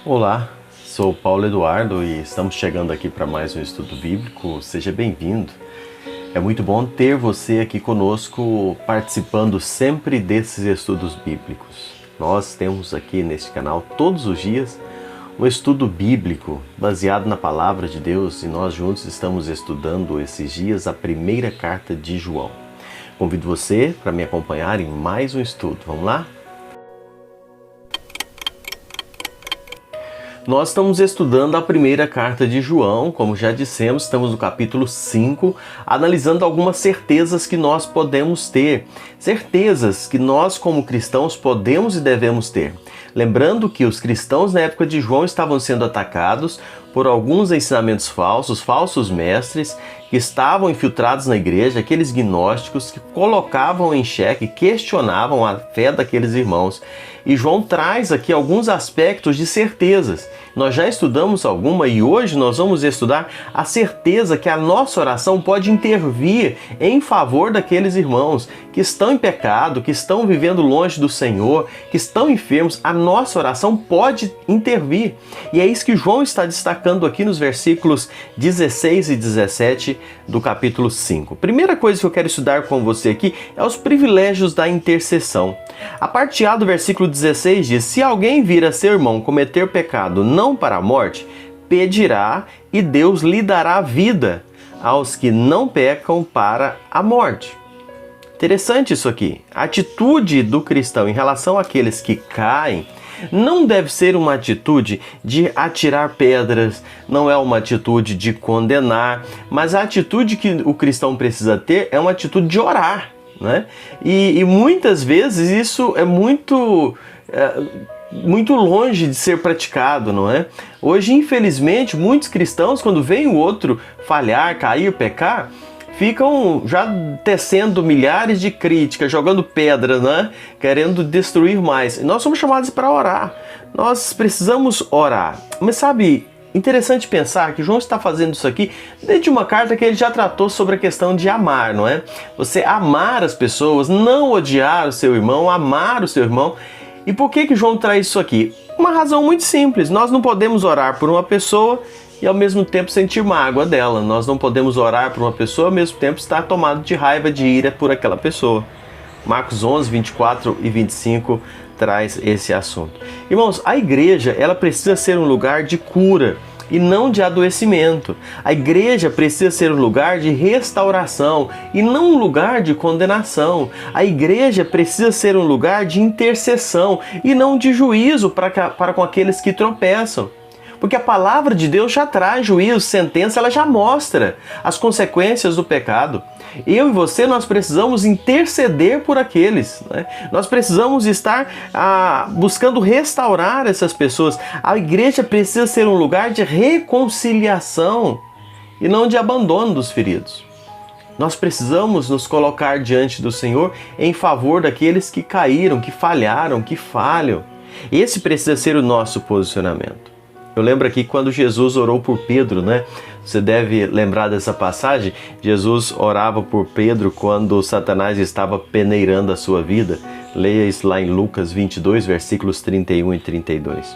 Olá, sou Paulo Eduardo e estamos chegando aqui para mais um estudo bíblico. Seja bem-vindo. É muito bom ter você aqui conosco participando sempre desses estudos bíblicos. Nós temos aqui neste canal todos os dias um estudo bíblico baseado na palavra de Deus e nós juntos estamos estudando esses dias a primeira carta de João. Convido você para me acompanhar em mais um estudo. Vamos lá? Nós estamos estudando a primeira carta de João, como já dissemos, estamos no capítulo 5, analisando algumas certezas que nós podemos ter, certezas que nós como cristãos podemos e devemos ter. Lembrando que os cristãos na época de João estavam sendo atacados por alguns ensinamentos falsos, falsos mestres, que estavam infiltrados na igreja, aqueles gnósticos que colocavam em xeque, questionavam a fé daqueles irmãos. E João traz aqui alguns aspectos de certezas. Nós já estudamos alguma e hoje nós vamos estudar a certeza que a nossa oração pode intervir em favor daqueles irmãos que estão em pecado, que estão vivendo longe do Senhor, que estão enfermos. A nossa oração pode intervir. E é isso que João está destacando aqui nos versículos 16 e 17 do capítulo 5. Primeira coisa que eu quero estudar com você aqui é os privilégios da intercessão. A parte A do versículo 16 diz: se alguém vir a seu irmão cometer pecado não para a morte, pedirá e Deus lhe dará vida aos que não pecam para a morte. Interessante isso aqui. A atitude do cristão em relação àqueles que caem não deve ser uma atitude de atirar pedras, não é uma atitude de condenar, mas a atitude que o cristão precisa ter é uma atitude de orar, né? E muitas vezes isso é muito longe de ser praticado, não é? Hoje, infelizmente, muitos cristãos, quando veem o outro falhar, cair, pecar, ficam já tecendo milhares de críticas, jogando pedra, né? Querendo destruir mais. E nós somos chamados para orar. Nós precisamos orar. Mas sabe, interessante pensar que João está fazendo isso aqui desde uma carta que ele já tratou sobre a questão de amar, não é? Você amar as pessoas, não odiar o seu irmão, amar o seu irmão. E por que João traz isso aqui? Uma razão muito simples. Nós não podemos orar por uma pessoa e ao mesmo tempo sentir mágoa dela. Nós não podemos orar por uma pessoa e ao mesmo tempo estar tomado de raiva, de ira por aquela pessoa. Marcos 11, 24 e 25 traz esse assunto. Irmãos, a igreja ela precisa ser um lugar de cura e não de adoecimento. A igreja precisa ser um lugar de restauração e não um lugar de condenação. A igreja precisa ser um lugar de intercessão e não de juízo para com aqueles que tropeçam. Porque a palavra de Deus já traz juízo, sentença, ela já mostra as consequências do pecado. Eu e você, nós precisamos interceder por aqueles, né? Nós precisamos estar buscando restaurar essas pessoas. A igreja precisa ser um lugar de reconciliação e não de abandono dos feridos. Nós precisamos nos colocar diante do Senhor em favor daqueles que caíram, que falharam, que falham. Esse precisa ser o nosso posicionamento. Eu lembro aqui quando Jesus orou por Pedro, né? Você deve lembrar dessa passagem. Jesus orava por Pedro quando Satanás estava peneirando a sua vida. Leia isso lá em Lucas 22, versículos 31 e 32.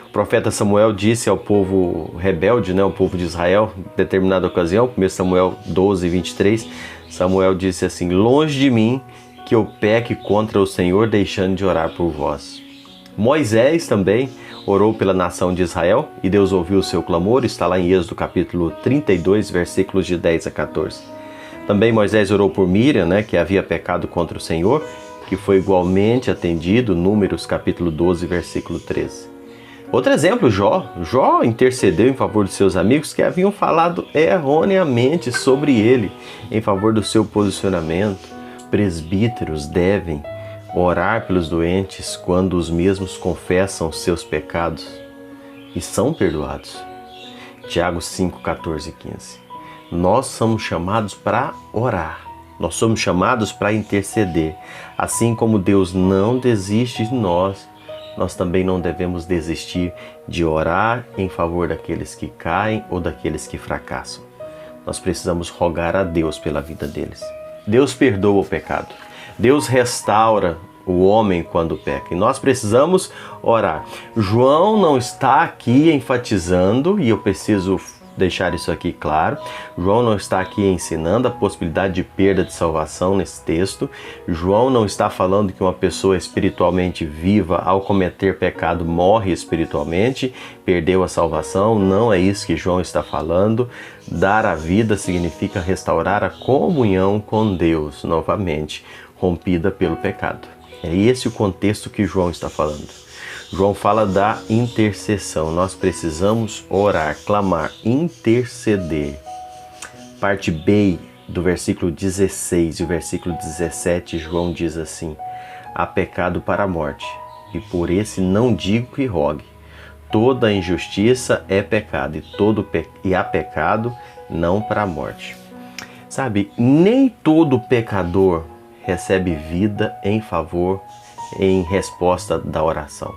O profeta Samuel disse ao povo rebelde, né? O povo de Israel, em determinada ocasião, 1 Samuel 12, 23, Samuel disse assim: longe de mim que eu peque contra o Senhor, deixando de orar por vós. Moisés também orou pela nação de Israel e Deus ouviu o seu clamor, está lá em Êxodo capítulo 32, versículos de 10 a 14. Também Moisés orou por Miriam, né, que havia pecado contra o Senhor, que foi igualmente atendido, Números capítulo 12, versículo 13. Outro exemplo, Jó intercedeu em favor de seus amigos que haviam falado erroneamente sobre ele, em favor do seu posicionamento. Presbíteros devem orar pelos doentes quando os mesmos confessam seus pecados e são perdoados. Tiago 5, 14 e 15. Nós somos chamados para orar. Nós somos chamados para interceder. Assim como Deus não desiste de nós, nós também não devemos desistir de orar em favor daqueles que caem ou daqueles que fracassam. Nós precisamos rogar a Deus pela vida deles. Deus perdoa o pecado. Deus restaura o homem quando peca. E nós precisamos orar. João não está aqui enfatizando, e eu preciso deixar isso aqui claro, João não está aqui ensinando a possibilidade de perda de salvação nesse texto. João não está falando que uma pessoa espiritualmente viva, ao cometer pecado, morre espiritualmente, perdeu a salvação. Não é isso que João está falando. Dar a vida significa restaurar a comunhão com Deus, novamente, rompida pelo pecado. É esse o contexto que João está falando. João fala da intercessão. Nós precisamos orar, clamar, interceder. Parte B do versículo 16 e o versículo 17, João diz assim: há pecado para a morte, e por esse não digo que rogue. Toda injustiça é pecado, e há pecado não para a morte. Sabe, nem todo pecador recebe vida em resposta da oração.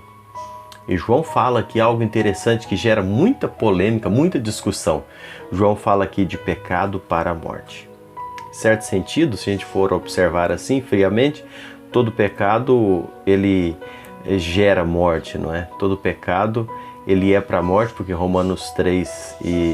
E João fala aqui algo interessante que gera muita polêmica, muita discussão. João fala aqui de pecado para a morte. Em certo sentido, se a gente for observar assim friamente, todo pecado ele gera morte, não é? Todo pecado ele é para a morte, porque Romanos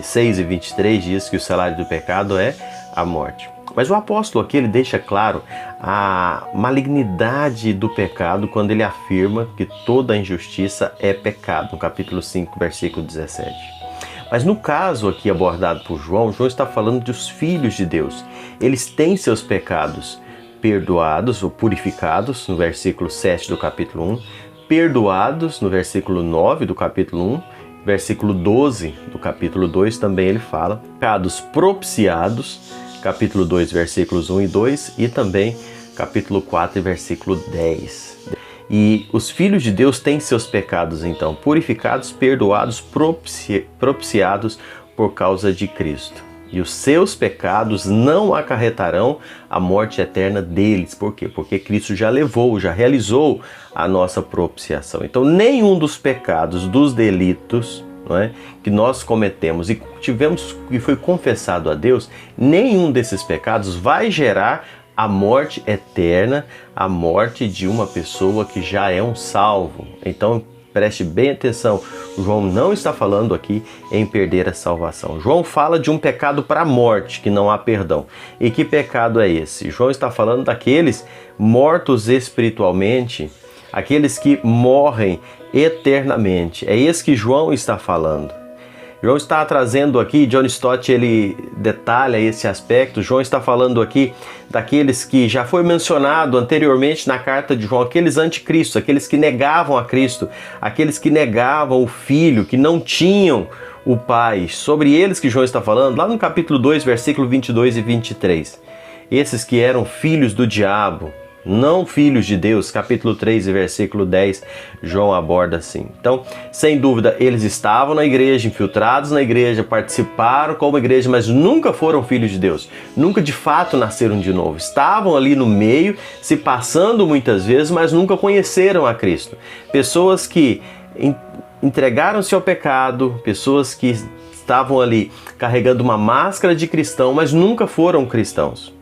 6 e 23 diz que o salário do pecado é a morte. Mas o apóstolo aqui ele deixa claro a malignidade do pecado quando ele afirma que toda injustiça é pecado, no capítulo 5, versículo 17. Mas no caso aqui abordado por João, João está falando dos filhos de Deus. Eles têm seus pecados perdoados ou purificados, no versículo 7 do capítulo 1, perdoados, no versículo 9 do capítulo 1, versículo 12 do capítulo 2 também ele fala, pecados propiciados, capítulo 2, versículos 1 e 2, e também capítulo 4, versículo 10. E os filhos de Deus têm seus pecados, então, purificados, perdoados, propiciados por causa de Cristo. E os seus pecados não acarretarão a morte eterna deles. Por quê? Porque Cristo já realizou a nossa propiciação. Então, nenhum dos pecados, dos delitos, não é, que nós cometemos e foi confessado a Deus, nenhum desses pecados vai gerar a morte eterna, a morte de uma pessoa que já é um salvo. Então preste bem atenção, João não está falando aqui em perder a salvação. João fala de um pecado para a morte, que não há perdão. E que pecado é esse? João está falando daqueles mortos espiritualmente, aqueles que morrem eternamente. É esse que João está falando. João está trazendo aqui, John Stott ele detalha esse aspecto. João está falando aqui daqueles que já foi mencionado anteriormente na carta de João, aqueles anticristos, aqueles que negavam a Cristo, aqueles que negavam o Filho, que não tinham o Pai. Sobre eles que João está falando, lá no capítulo 2, versículo 22 e 23. Esses que eram filhos do diabo, não filhos de Deus, capítulo 3 e versículo 10, João aborda assim. Então, sem dúvida, eles estavam na igreja, infiltrados na igreja, participaram como igreja, mas nunca foram filhos de Deus, nunca de fato nasceram de novo. Estavam ali no meio, se passando muitas vezes, mas nunca conheceram a Cristo. Pessoas que entregaram-se ao pecado, pessoas que estavam ali carregando uma máscara de cristão, mas nunca foram cristãos.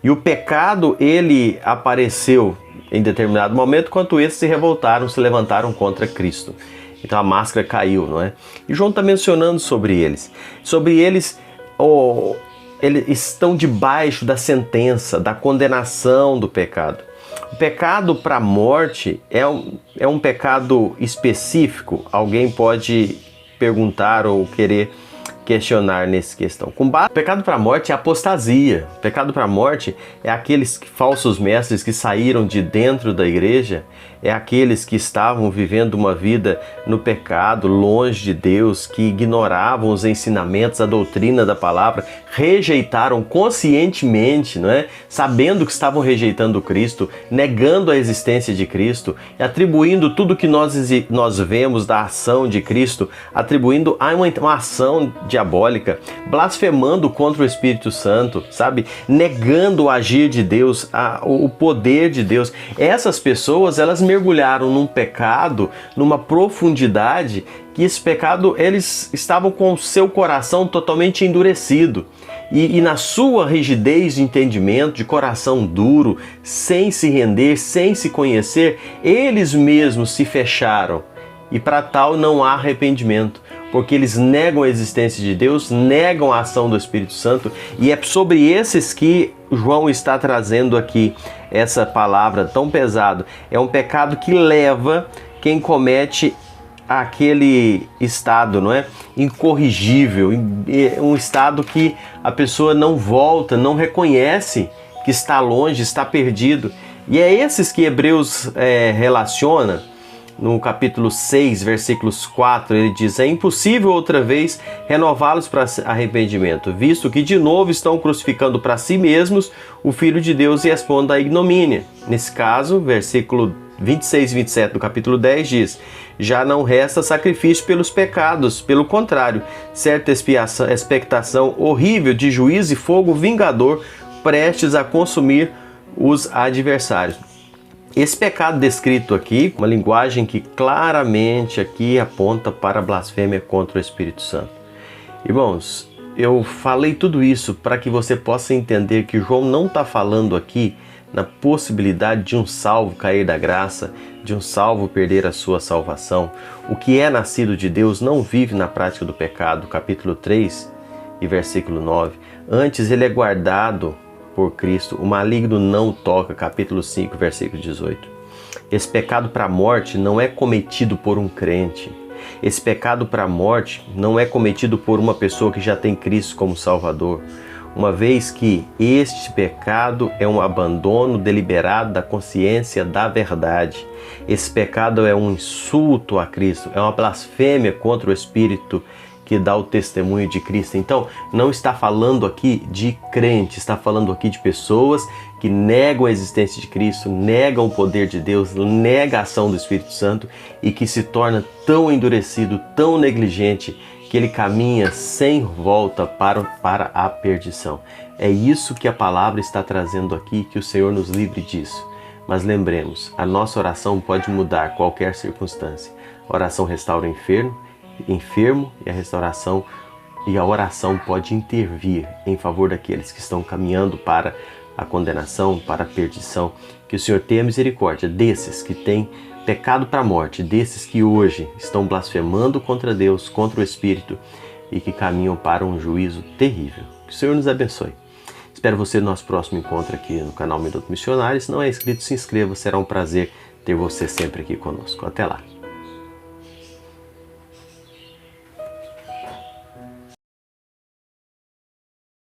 E o pecado, ele apareceu em determinado momento, quando esses se revoltaram, se levantaram contra Cristo. Então a máscara caiu, não é? E João está mencionando sobre eles. Sobre eles, eles estão debaixo da sentença, da condenação do pecado. O pecado para a morte é um pecado específico. Alguém pode perguntar ou querer questionar nessa questão. O pecado para a morte é apostasia. O pecado para a morte é aqueles falsos mestres que saíram de dentro da igreja, é aqueles que estavam vivendo uma vida no pecado, longe de Deus, que ignoravam os ensinamentos, a doutrina da palavra, rejeitaram conscientemente, não é? Sabendo que estavam rejeitando Cristo, negando a existência de Cristo, atribuindo tudo que nós vemos da ação de Cristo, atribuindo a uma ação diabólica, blasfemando contra o Espírito Santo, sabe? Negando o agir de Deus, o poder de Deus. Essas pessoas, elas mergulharam num pecado, numa profundidade, que esse pecado, eles estavam com o seu coração totalmente endurecido. e na sua rigidez de entendimento, de coração duro, sem se render, sem se conhecer, eles mesmos se fecharam. E para tal não há arrependimento, porque eles negam a existência de Deus, negam a ação do Espírito Santo, e é sobre esses que João está trazendo aqui essa palavra tão pesada. É um pecado que leva quem comete aquele estado, não é? Incorrigível, um estado que a pessoa não volta, não reconhece que está longe, está perdido. E é esses que Hebreus relaciona. No capítulo 6, versículos 4, ele diz: é impossível outra vez renová-los para arrependimento, visto que de novo estão crucificando para si mesmos o Filho de Deus e expondo a ignomínia. Nesse caso, versículo 26 e 27 do capítulo 10 diz: já não resta sacrifício pelos pecados, pelo contrário, certa expectação horrível de juízo e fogo vingador prestes a consumir os adversários. Esse pecado descrito aqui, uma linguagem que claramente aqui aponta para a blasfêmia contra o Espírito Santo. Irmãos, eu falei tudo isso para que você possa entender que João não está falando aqui na possibilidade de um salvo cair da graça, de um salvo perder a sua salvação. O que é nascido de Deus não vive na prática do pecado, capítulo 3 e versículo 9. Antes ele é guardado por Cristo, o maligno não o toca, capítulo 5, versículo 18. Esse pecado para a morte não é cometido por um crente. Esse pecado para a morte não é cometido por uma pessoa que já tem Cristo como Salvador, uma vez que este pecado é um abandono deliberado da consciência da verdade. Esse pecado é um insulto a Cristo, é uma blasfêmia contra o Espírito que dá o testemunho de Cristo. Então, não está falando aqui de crente, está falando aqui de pessoas que negam a existência de Cristo, negam o poder de Deus, negam a ação do Espírito Santo e que se torna tão endurecido, tão negligente, que ele caminha sem volta para a perdição. É isso que a palavra está trazendo aqui, que o Senhor nos livre disso. Mas lembremos, a nossa oração pode mudar qualquer circunstância. A oração restaura o enfermo e a restauração e a oração pode intervir em favor daqueles que estão caminhando para a condenação, para a perdição. Que o Senhor tenha misericórdia desses que têm pecado para a morte, desses que hoje estão blasfemando contra Deus, contra o Espírito e que caminham para um juízo terrível. Que o Senhor nos abençoe. Espero você no nosso próximo encontro aqui no canal Minuto Missionário. Se não é inscrito, se inscreva, será um prazer ter você sempre aqui conosco. Até lá.